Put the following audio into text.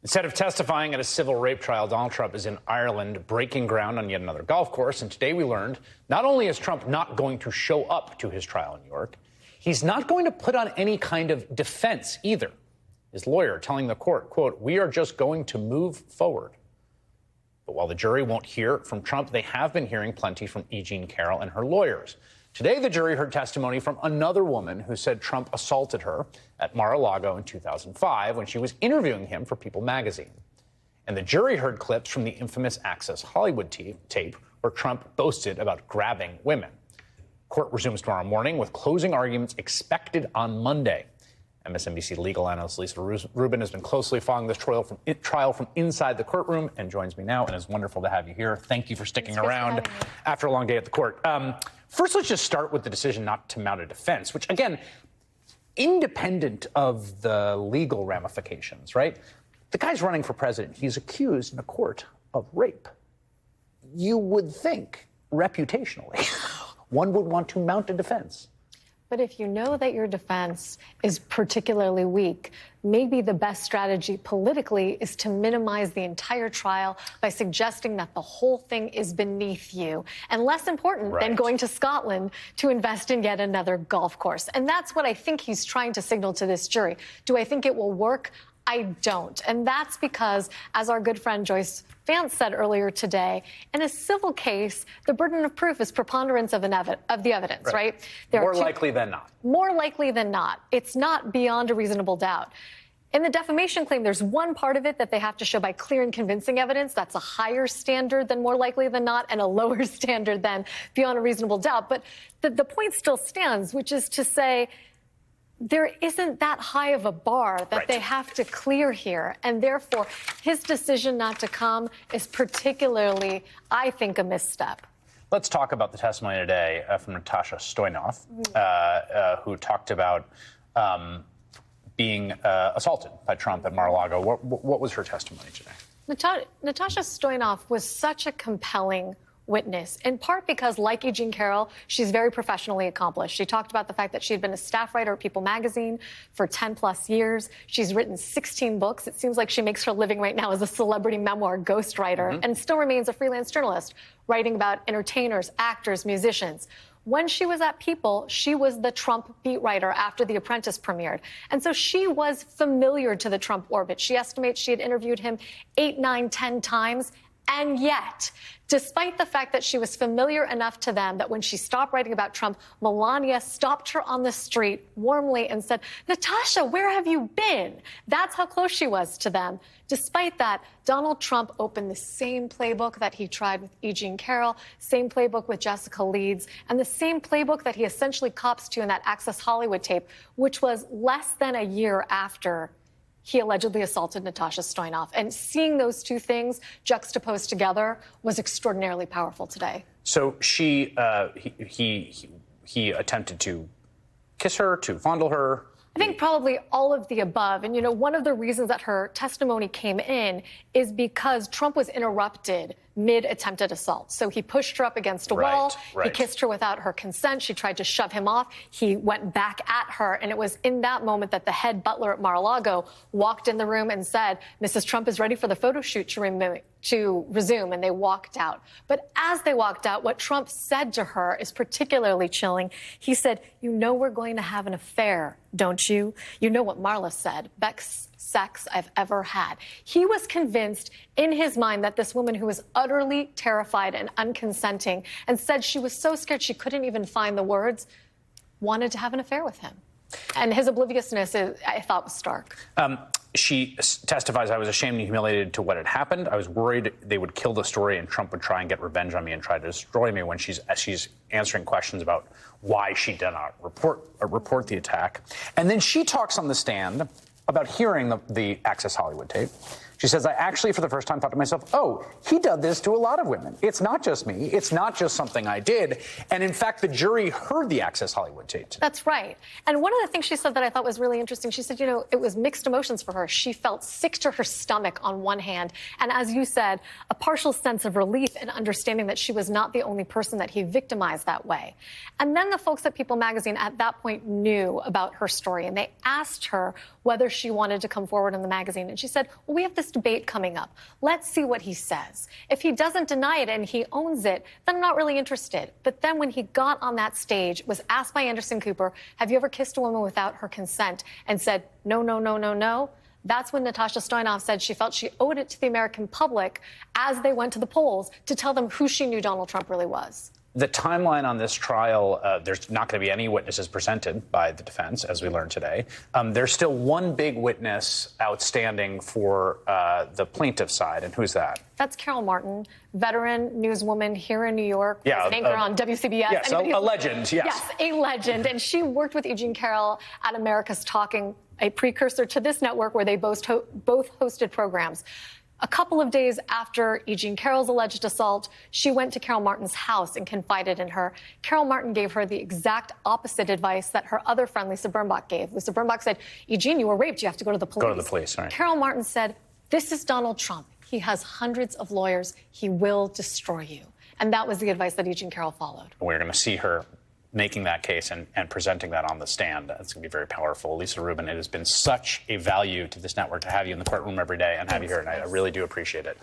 Instead of testifying at a civil rape trial, Donald Trump is in Ireland breaking ground on yet another golf course. And today we learned not only is Trump not going to show up to his trial in New York, he's not going to put on any kind of defense either. His lawyer telling the court, quote, "We are just going to move forward." But while the jury won't hear from Trump, they have been hearing plenty from E. Jean Carroll and her lawyers. Today, the jury heard testimony from another woman who said Trump assaulted her at Mar-a-Lago in 2005 when she was interviewing him for People magazine. And the jury heard clips from the infamous Access Hollywood tape where Trump boasted about grabbing women. Court resumes tomorrow morning with closing arguments expected on Monday. MSNBC legal analyst Lisa Rubin has been closely following this trial from inside the courtroom and joins me now, and it's wonderful to have you here. Thank you for sticking around after a long day at the court. First, let's just start with the decision not to mount a defense, which, again, independent of the legal ramifications, right? The guy's running for president. He's accused in a court of rape. You would think, reputationally, one would want to mount a defense. But if you know that your defense is particularly weak, maybe the best strategy politically is to minimize the entire trial by suggesting that the whole thing is beneath you and less important than going to Scotland to invest in yet another golf course. And that's what I think he's trying to signal to this jury. Do I think it will work? I don't. And that's because, as our good friend Joyce Vance said earlier today, in a civil case, the burden of proof is preponderance of the evidence, right? More likely than not. More likely than not. It's not beyond a reasonable doubt. In the defamation claim, there's one part of it that they have to show by clear and convincing evidence. That's a higher standard than more likely than not and a lower standard than beyond a reasonable doubt. But the point still stands, which is to say, there isn't that high of a bar that they have to clear here. And therefore, his decision not to come is particularly, I think, a misstep. Let's talk about the testimony today from Natasha Stoynoff, who talked about being assaulted by Trump at Mar-a-Lago. What was her testimony today? Natasha Stoynoff was such a compelling witness, in part because, like E. Jean Carroll, she's very professionally accomplished. She talked about the fact that she had been a staff writer at People magazine for 10+ years. She's written 16 books. It seems like she makes her living right now as a celebrity memoir ghostwriter and still remains a freelance journalist, writing about entertainers, actors, musicians. When she was at People, she was the Trump beat writer after The Apprentice premiered. And so she was familiar to the Trump orbit. She estimates she had interviewed him 8, 9, 10 times. And yet, despite the fact that she was familiar enough to them that when she stopped writing about Trump, Melania stopped her on the street warmly and said, "Natasha, where have you been?" That's how close she was to them. Despite that, Donald Trump opened the same playbook that he tried with E. Jean Carroll, same playbook with Jessica Leeds, and the same playbook that he essentially cops to in that Access Hollywood tape, which was less than a year after he allegedly assaulted Natasha Stoynoff. And seeing those two things juxtaposed together was extraordinarily powerful today. So he attempted to kiss her, to fondle her. I think probably all of the above. And, you know, one of the reasons that her testimony came in is because Trump was interrupted mid-attempted assault. So he pushed her up against a wall. He kissed her without her consent. She tried to shove him off. He went back at her. And it was in that moment that the head butler at Mar-a-Lago walked in the room and said, "Mrs. Trump is ready for the photo shoot to resume," and they walked out. But as they walked out, what Trump said to her is particularly chilling. He said, "You know we're going to have an affair, don't you? You know what Marla said, best sex I've ever had." He was convinced in his mind that this woman who was utterly terrified and unconsenting and said she was so scared she couldn't even find the words, wanted to have an affair with him. And his obliviousness, I thought, was stark. She testifies, "I was ashamed and humiliated to what had happened. I was worried they would kill the story and Trump would try and get revenge on me and try to destroy me," when she's answering questions about why she did not report the attack. And then she talks on the stand about hearing the Access Hollywood tape. She says, "I actually, for the first time, thought to myself, oh, he did this to a lot of women. It's not just me. It's not just something I did." And in fact, the jury heard the Access Hollywood tape. That's right. And one of the things she said that I thought was really interesting, she said, you know, it was mixed emotions for her. She felt sick to her stomach on one hand. And as you said, a partial sense of relief and understanding that she was not the only person that he victimized that way. And then the folks at People magazine at that point knew about her story. And they asked her whether she wanted to come forward in the magazine. And she said, well, we have this this debate coming up. Let's see what he says. If he doesn't deny it and he owns it, then I'm not really interested. But then when he got on that stage, was asked by Anderson Cooper, have you ever kissed a woman without her consent, and said, no, no, no, no, no, that's when Natasha Stoynoff said she felt she owed it to the American public as they went to the polls to tell them who she knew Donald Trump really was. The timeline on this trial, there's not going to be any witnesses presented by the defense, as we learned today. There's still one big witness outstanding for the plaintiff side, and who's that? That's Carol Martin, veteran newswoman here in New York, was an anchor on WCBS. Yes, a legend, yes. Yes, a legend. And she worked with Eugene Carroll at America's Talking, a precursor to this network where they both hosted programs. A couple of days after Eugene Carroll's alleged assault, she went to Carol Martin's house and confided in her. Carol Martin gave her the exact opposite advice that her other friend, Lisa Birnbach, gave. Lisa Birnbach said, Eugene, you were raped. You have to go to the police. Go to the police, right. Carol Martin said, this is Donald Trump. He has hundreds of lawyers. He will destroy you. And that was the advice that Eugene Carroll followed. We're going to see her making that case and presenting that on the stand. It's going to be very powerful. Lisa Rubin, it has been such a value to this network to have you in the courtroom every day and have you here tonight. I really do appreciate it.